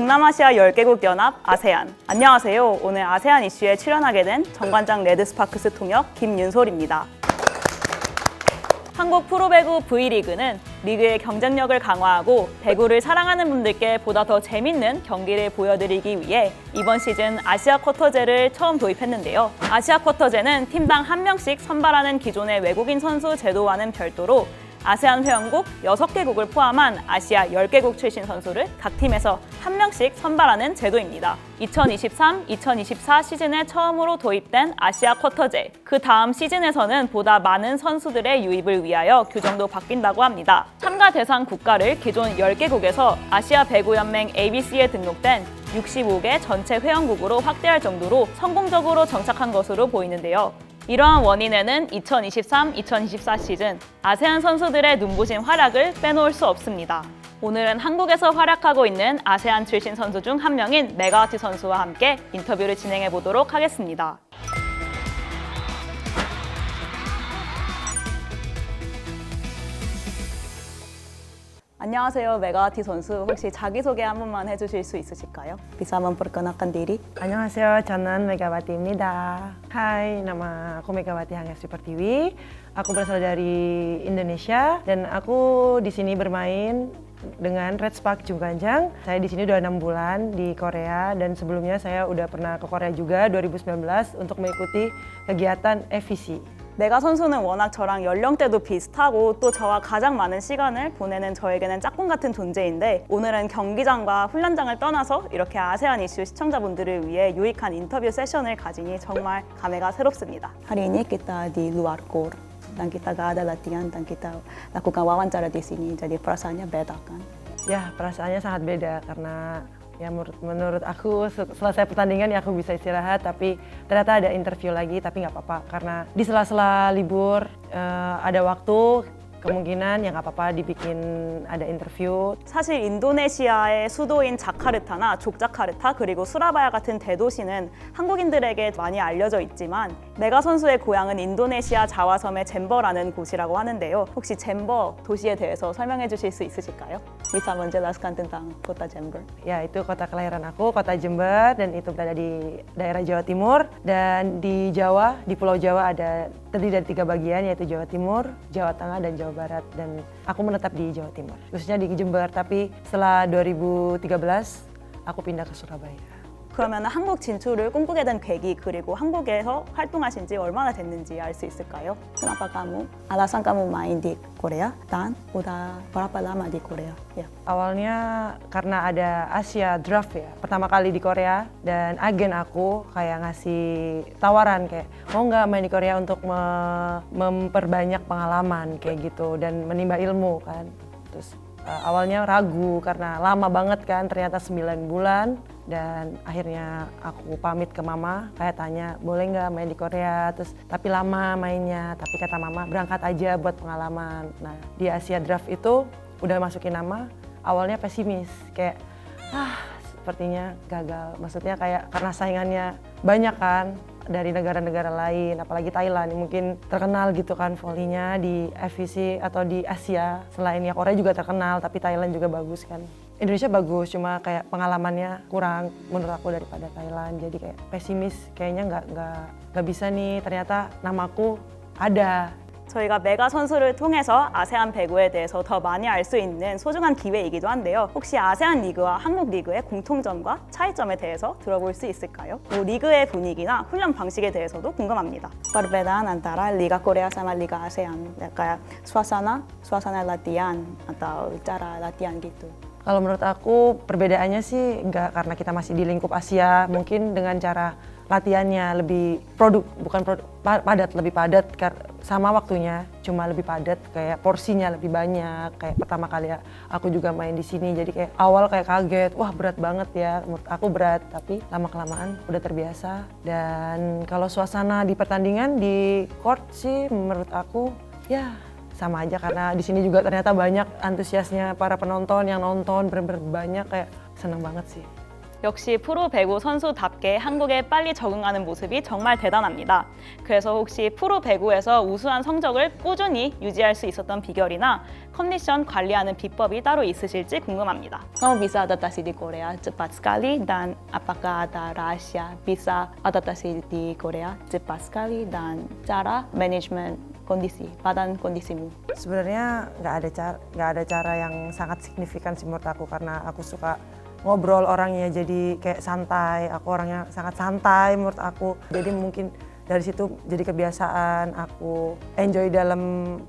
중남아시아 10개국 연합 아세안. 안녕하세요. 오늘 아세안 이슈에 출연하게 된 정관장 레드스파크스 통역 김윤솔입니다. 한국 프로배구 V리그는 리그의 경쟁력을 강화하고 배구를 사랑하는 분들께 보다 더 재밌는 경기를 보여드리기 위해 이번 시즌 아시아 쿼터제를 처음 도입했는데요. 아시아 쿼터제는 팀당 1명씩 선발하는 기존의 외국인 선수 제도와는 별도로 아세안 회원국 6개국을 포함한 아시아 10개국 출신 선수를 각 팀에서 1명씩 선발하는 제도입니다. 2023-2024 시즌에 처음으로 도입된 아시아 쿼터제, 그 다음 시즌에서는 보다 많은 선수들의 유입을 위하여 규정도 바뀐다고 합니다. 참가 대상 국가를 기존 10개국에서 아시아 배구연맹 ABC에 등록된 65개 전체 회원국으로 확대할 정도로 성공적으로 정착한 것으로 보이는데요. 이러한 원인에는 2023-2024 시즌 아세안 선수들의 눈부신 활약을 빼놓을 수 없습니다. 오늘은 한국에서 활약하고 있는 아세안 출신 선수 중 한 명인 메가와티 선수와 함께 인터뷰를 진행해 보도록 하겠습니다. 안녕하세요, 메가와티 선수. 혹시 자기소개 한 번만 해주실 수 있으실까요? Bisa memperkenalkan diri? 안녕하세요, 저는 Megawati입니다. Hai, nama aku Megawati Hangesti Pertiwi. Aku berasal dari Indonesia dan aku di sini bermain dengan Red Spark Jungganjang. Saya di sini udah 6 bulan di Korea dan sebelumnya saya udah pernah ke Korea juga 2019 untuk mengikuti kegiatan FVC. 메가 선수는 워낙 저랑 연령대도 비슷하고 또 저와 가장 많은 시간을 보내는 저에게는 짝꿍 같은 존재인데 오늘은 경기장과 훈련장을 떠나서 이렇게 아세안 이슈 시청자분들을 위해 유익한 인터뷰 세션을 가지니 정말 감회가 새롭습니다. Hari ini kita di luar GOR dan kita gak ada latihan dan kita lakukan wawancara di sini, jadi perasaannya beda kan? Ya, perasaannya sangat beda karena ya menurut aku selesai pertandingan ya aku bisa istirahat, tapi ternyata ada interview lagi, tapi nggak apa-apa karena di sela-sela libur ada waktu, kemungkinan ya nggak apa-apa dibikin ada interview. 사실 인도네시아의 수도인 자카르타나 족자카르타 그리고 수라바야 같은 대도시는 한국인들에게 많이 알려져 있지만 메가 선수의 고향은 인도네시아 자와섬의 젬버라는 곳이라고 하는데요. 혹시 젬버 도시에 대해서 설명해 주실 수 있으실까요? Bisa menjelaskan tentang kota Jember? Ya, itu kota kelahiran aku, kota Jember, dan itu berada di daerah Jawa Timur. Dan di Jawa, di Pulau Jawa ada terdiri dari 3 bagian, yaitu Jawa Timur, Jawa Tengah, dan Jawa Barat. Dan aku menetap di Jawa Timur, khususnya di Jember. Tapi setelah 2013, aku pindah ke Surabaya. 그러면 한국 진출을 꿈꾸게 된 계기 그리고 한국에서 활동하신 지 얼마나 됐는지 알 수 있을까요? Kenapa kamu? Alasan kamu main di Korea dan udah berapa lama di Korea? Ya. Awalnya karena ada Asia Draft ya, pertama kali di Korea, dan agen aku kayak ngasih tawaran kayak mau nggak main di Korea untuk memperbanyak pengalaman kayak gitu dan menimba ilmu kan. Terus awalnya ragu karena lama banget kan, ternyata 9 bulan. Dan akhirnya aku pamit ke mama, kayak tanya boleh nggak main di Korea, terus tapi lama mainnya, tapi kata mama berangkat aja buat pengalaman. Nah di Asia Draft itu udah masukin nama, awalnya pesimis, kayak sepertinya gagal, maksudnya kayak karena saingannya banyak kan dari negara-negara lain, apalagi Thailand yang mungkin terkenal gitu kan volleynya di FVC atau di Asia. Selain ya Korea juga terkenal, tapi Thailand juga bagus kan. Indonesia bagus, cuma kayak pengalamannya kurang menurut aku daripada Thailand. Jadi kayak pesimis, kayaknya nggak bisa nih. Ternyata namaku ada. 저희가 메가 선수를 통해서 아세안 배구에 대해서 더 많이 알 수 있는 소중한 기회이기도 한데요. 혹시 아세안 리그와 한국 리그의 공통점과 차이점에 대해서 들어볼 수 있을까요? 리그의 분위기나 훈련 방식에 대해서도 궁금합니다. Perbedaan antara Liga Korea sama Liga ASEAN, kayak suasana latihan atau cara latihan gitu. Kalau menurut aku perbedaannya sih nggak, karena kita masih di lingkup Asia, mungkin dengan cara latihannya lebih padat, lebih padat sama waktunya, cuma lebih padat, kayak porsinya lebih banyak. Kayak pertama kali ya aku juga main di sini, jadi kayak awal kayak kaget, wah berat banget ya, menurut aku berat, tapi lama-kelamaan udah terbiasa. Dan kalau suasana di pertandingan di court sih menurut aku ya sama aja, karena di sini juga ternyata banyak antusiasnya para penonton yang nonton, bener-bener banyak, kayak seneng banget sih. 역시 프로 배구 선수답게 한국에 빨리 적응하는 모습이 정말 대단합니다. 그래서 혹시 프로 배구에서 우수한 성적을 꾸준히 유지할 수 있었던 비결이나 컨디션 관리하는 비법이 따로 있으실지 궁금합니다. Kamu bisa adaptasi di Korea cepat sekali dan apakah ada rahasia bisa adaptasi di Korea cepat sekali dan cara manajemen kondisi badan kondisimu? Sebenarnya nggak ada cara yang sangat signifikan sih menurut aku, karena aku suka ngobrol orangnya, jadi kayak santai. Aku orangnya sangat santai menurut aku, jadi mungkin dari situ jadi kebiasaan aku enjoy dalam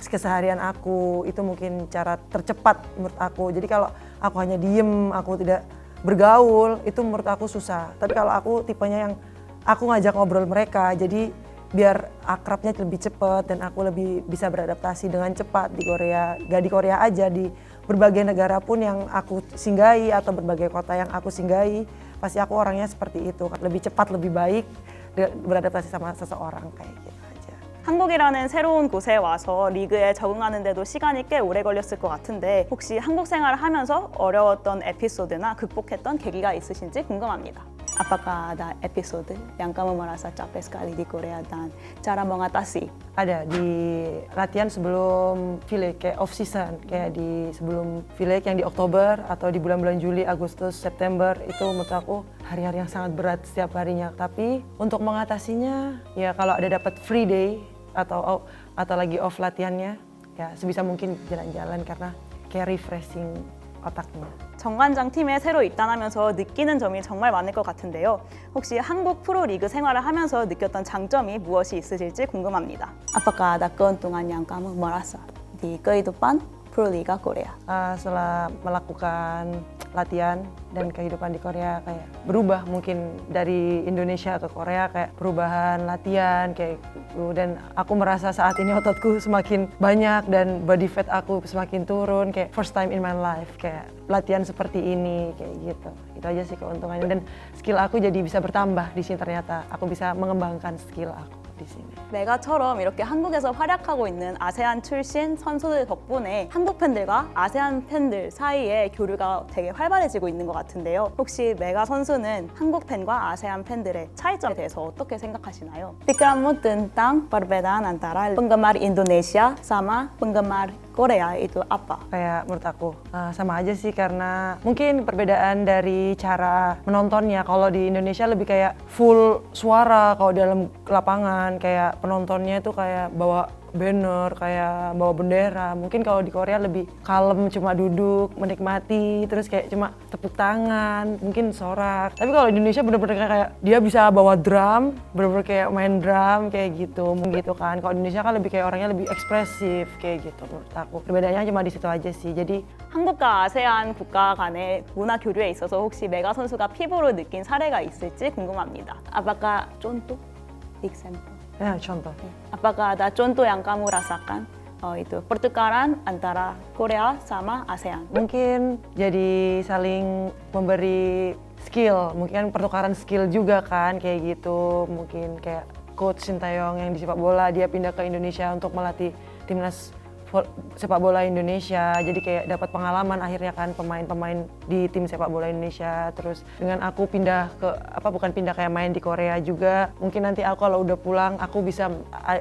keseharian aku. Itu mungkin cara tercepat menurut aku. Jadi kalau aku hanya diem, aku tidak bergaul, itu menurut aku susah. Tapi kalau aku tipenya yang aku ngajak ngobrol mereka, jadi biar akrabnya lebih cepat dan aku lebih bisa beradaptasi dengan cepat di Korea. Gak di Korea aja, di berbagai negara pun yang aku singgahi atau berbagai kota yang aku singgahi, pasti aku orangnya seperti itu. Lebih cepat, lebih baik beradaptasi sama seseorang, kayak gitu aja. 한국이라는 새로운 곳에 와서 리그에 적응하는데도 시간이 꽤 오래 걸렸을 것 같은데 혹시 한국 생활을 하면서 어려웠던 에피소드나 극복했던 계기가 있으신지 궁금합니다. Apakah ada episode yang kamu merasa capek sekali di Korea dan cara mengatasi? Ada di latihan sebelum V-League, kayak off season, kayak di sebelum V-League yang di Oktober atau di bulan-bulan Juli, Agustus, September, itu menurut aku hari-hari yang sangat berat setiap harinya. Tapi untuk mengatasinya, ya kalau ada dapat free day atau lagi off latihannya, ya sebisa mungkin jalan-jalan karena kayak refreshing otaknya. 정관장 팀에 새로 입단하면서 느끼는 점이 정말 많을 것 같은데요. 혹시 한국 프로리그 생활을 하면서 느꼈던 장점이 무엇이 있으실지 궁금합니다. Apakah ada keuntungan yang kamu merasa di kehidupan Proliga Korea? Setelah melakukan latihan dan kehidupan di Korea kayak berubah, mungkin dari Indonesia ke Korea kayak perubahan latihan kayak gitu. Dan aku merasa saat ini ototku semakin banyak dan body fat aku semakin turun, kayak first time in my life kayak latihan seperti ini kayak gitu. Itu aja sih keuntungannya, dan skill aku jadi bisa bertambah di sini. Ternyata aku bisa mengembangkan skill aku di sini. 메가처럼 이렇게 한국에서 활약하고 있는 아세안 출신 선수들 덕분에 한국 팬들과 아세안 팬들 사이에 교류가 되게 활발해지고 있는 것 같은데요. 혹시 메가 선수는 한국 팬과 아세안 팬들의 차이점에 대해서 어떻게 생각하시나요? Pikiranmu tentang perbedaan antara penggemar Indonesia sama penggemar Korea itu apa? Kayak menurut aku sama aja sih, karena mungkin perbedaan dari cara menontonnya. Kalau di Indonesia lebih kayak full suara, kalau dalam lapangan kayak penontonnya itu kayak bawa banner, kayak bawa bendera. Mungkin kalau di Korea lebih kalem, cuma duduk menikmati, terus kayak cuma tepuk tangan, mungkin sorak. Tapi kalau di Indonesia bener-bener kayak dia bisa bawa drum, bener-bener kayak main drum kayak gitu kan. Kalau di Indonesia kan lebih kayak orangnya lebih ekspresif kayak gitu menurut aku. Perbedaannya cuma di situ aja sih. Jadi 한국과 아세안 국가 간의 문화 교류에 있어서 혹시 메가 선수가 피부로 느낀 사례가 있을지 궁금합니다. Apakah contoh example? ya contoh. Apakah ada contoh yang kamu rasakan? Itu pertukaran antara Korea sama ASEAN. Mungkin jadi saling memberi skill, mungkin pertukaran skill juga kan kayak gitu. Mungkin kayak coach Sintayong yang di sepak bola, dia pindah ke Indonesia untuk melatih timnas sepak bola Indonesia. Jadi kayak dapat pengalaman akhirnya kan pemain-pemain di tim sepak bola Indonesia. Terus dengan aku pindah ke bukan pindah kayak main di Korea juga. Mungkin nanti aku kalau udah pulang aku bisa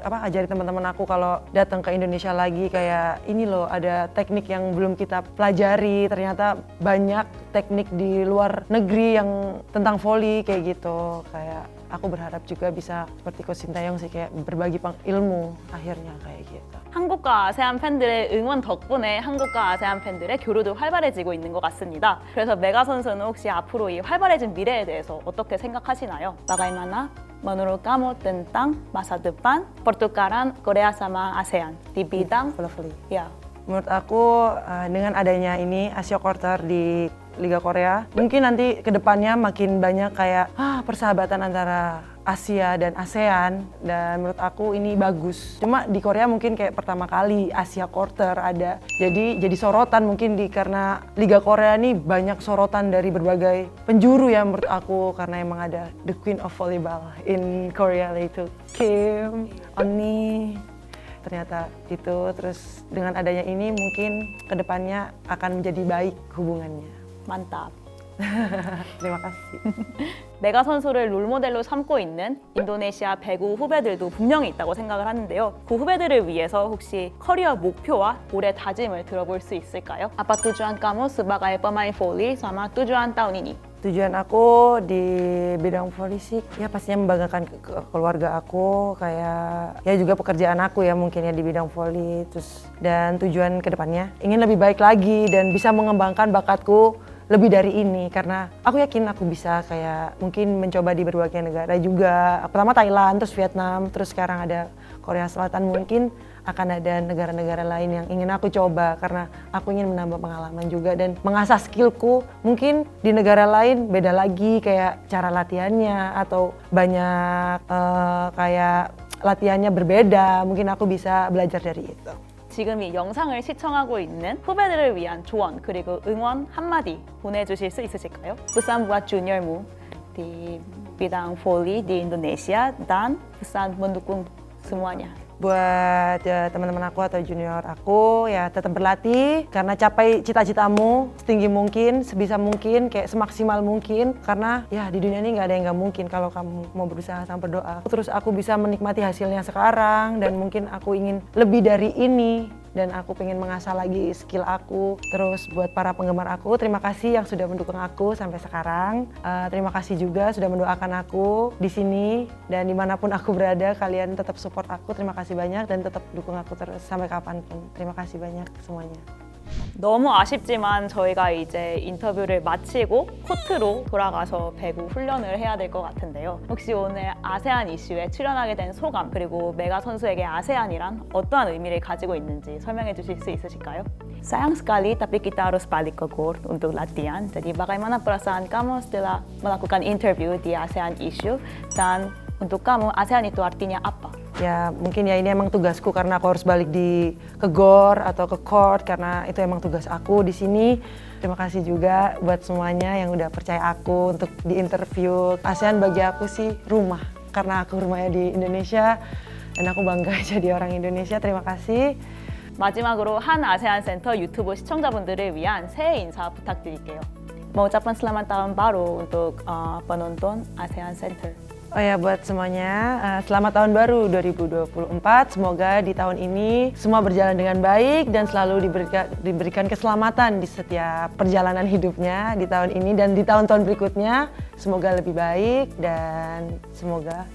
ajari teman-teman aku kalau datang ke Indonesia lagi kayak ini loh, ada teknik yang belum kita pelajari. Ternyata banyak teknik di luar negeri yang tentang volley kayak gitu. Kayak aku berharap juga bisa seperti Coach Sintayong sih, kayak berbagi ilmu akhirnya kayak gitu. 한국과 아세안 팬들의 응원 덕분에 한국과 아세안 팬들의 교류도 활발해지고 있는 것 같습니다. 그래서 메가 선수는 혹시 앞으로 이 활발해진 미래에 대해서 어떻게 생각하시나요? Bagaimana menurut kamu tentang masa depan pertukaran Korea sama ASEAN di bidang Volley. ya? Menurut aku dengan adanya ini Asia Quarter di Liga Korea, mungkin nanti kedepannya makin banyak kayak persahabatan antara Asia dan ASEAN, dan menurut aku ini bagus. Cuma di Korea mungkin kayak pertama kali Asia Quarter ada, jadi sorotan mungkin karena Liga Korea ini banyak sorotan dari berbagai penjuru ya menurut aku, karena emang ada the Queen of Volleyball in Korea, yaitu Kim, Onni. Ternyata itu, terus dengan adanya ini mungkin kedepannya akan menjadi baik hubungannya. Mantap. Terima kasih. 메가 선수를 롤모델로 삼고 있는 인도네시아 배구 후배들도 분명히 있다고 생각을 하는데요. 그 후배들을 위해서 혹시 커리어 목표와 올해 다짐을 들어볼 수 있을까요? Apa tujuan kamu sebagai pemain voli sama tujuan tahun ini? Tujuan aku di bidang voli ya pastinya membanggakan keluarga aku, kayak ya juga pekerjaan aku ya mungkin ya di bidang voli. Terus dan tujuan kedepannya ingin lebih baik lagi dan bisa mengembangkan bakatku lebih dari ini, karena aku yakin aku bisa kayak mungkin mencoba di berbagai negara juga. Pertama Thailand, terus Vietnam, terus sekarang ada Korea Selatan. Mungkin akan ada negara-negara lain yang ingin aku coba karena aku ingin menambah pengalaman juga dan mengasah skillku. Mungkin di negara lain beda lagi kayak cara latihannya atau banyak kayak latihannya berbeda. Mungkin aku bisa belajar dari itu. 지금 이 영상을 시청하고 있는 후배들을 위한 조언 그리고 응원 한마디 보내주실 수 있으실까요? Pesan buat juniormu di bidang voli di Indonesia dan pesan mendukung semuanya. Buat ya, teman-teman aku atau junior aku ya tetap berlatih karena capai cita-citamu setinggi mungkin, sebisa mungkin, kayak semaksimal mungkin, karena ya di dunia ini nggak ada yang nggak mungkin kalau kamu mau berusaha sama berdoa. Terus aku bisa menikmati hasilnya sekarang dan mungkin aku ingin lebih dari ini dan aku pengen mengasah lagi skill aku. Terus buat para penggemar aku, terima kasih yang sudah mendukung aku sampai sekarang. Terima kasih juga sudah mendoakan aku di sini dan dimanapun aku berada, kalian tetap support aku. Terima kasih banyak dan tetap dukung aku terus sampai kapanpun. Terima kasih banyak semuanya. 너무 아쉽지만 저희가 이제 인터뷰를 마치고 코트로 돌아가서 배구 훈련을 해야 될 것 같은데요. 혹시 오늘 아세안 이슈에 출연하게 된 소감 그리고 메가 선수에게 아세안이란 어떠한 의미를 가지고 있는지 설명해 주실 수 있으실까요? Sayang sekali tapi kita harus balik ke GOR untuk latihan. Jadi bagaimana perasaan kamu setelah melakukan interview di ASEAN issue dan untuk kamu ASEAN itu artinya apa? Ya mungkin ya ini emang tugasku karena aku harus balik ke GOR atau ke court karena itu emang tugas aku di sini. Terima kasih juga buat semuanya yang udah percaya aku untuk diinterview. ASEAN bagi aku sih rumah karena aku rumahnya di Indonesia dan aku bangga jadi orang Indonesia. Terima kasih. 마지막으로 한 아세안 센터 유튜브 시청자분들을 위한 새해 인사 부탁드릴게요. Mengucapkan selamat tahun baru untuk penonton ASEAN Center. Oh ya buat semuanya, selamat tahun baru 2024. Semoga di tahun ini semua berjalan dengan baik dan selalu diberikan keselamatan di setiap perjalanan hidupnya di tahun ini dan di tahun-tahun berikutnya. Semoga lebih baik dan semoga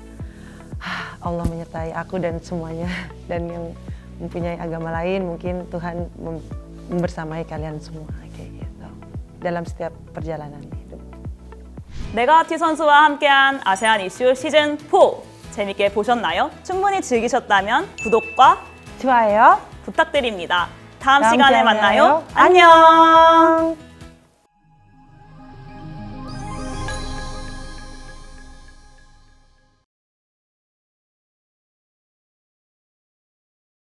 Allah menyertai aku dan semuanya. Dan yang mempunyai agama lain, mungkin Tuhan membersamai kalian semua kayak gitu dalam setiap perjalanan hidup. 메가하티 선수와 함께한 아세안 이슈 시즌 4 재밌게 보셨나요? 충분히 즐기셨다면 구독과 좋아요. 부탁드립니다. 다음 다음 시간에 시간에 만나요. 만나요. 안녕.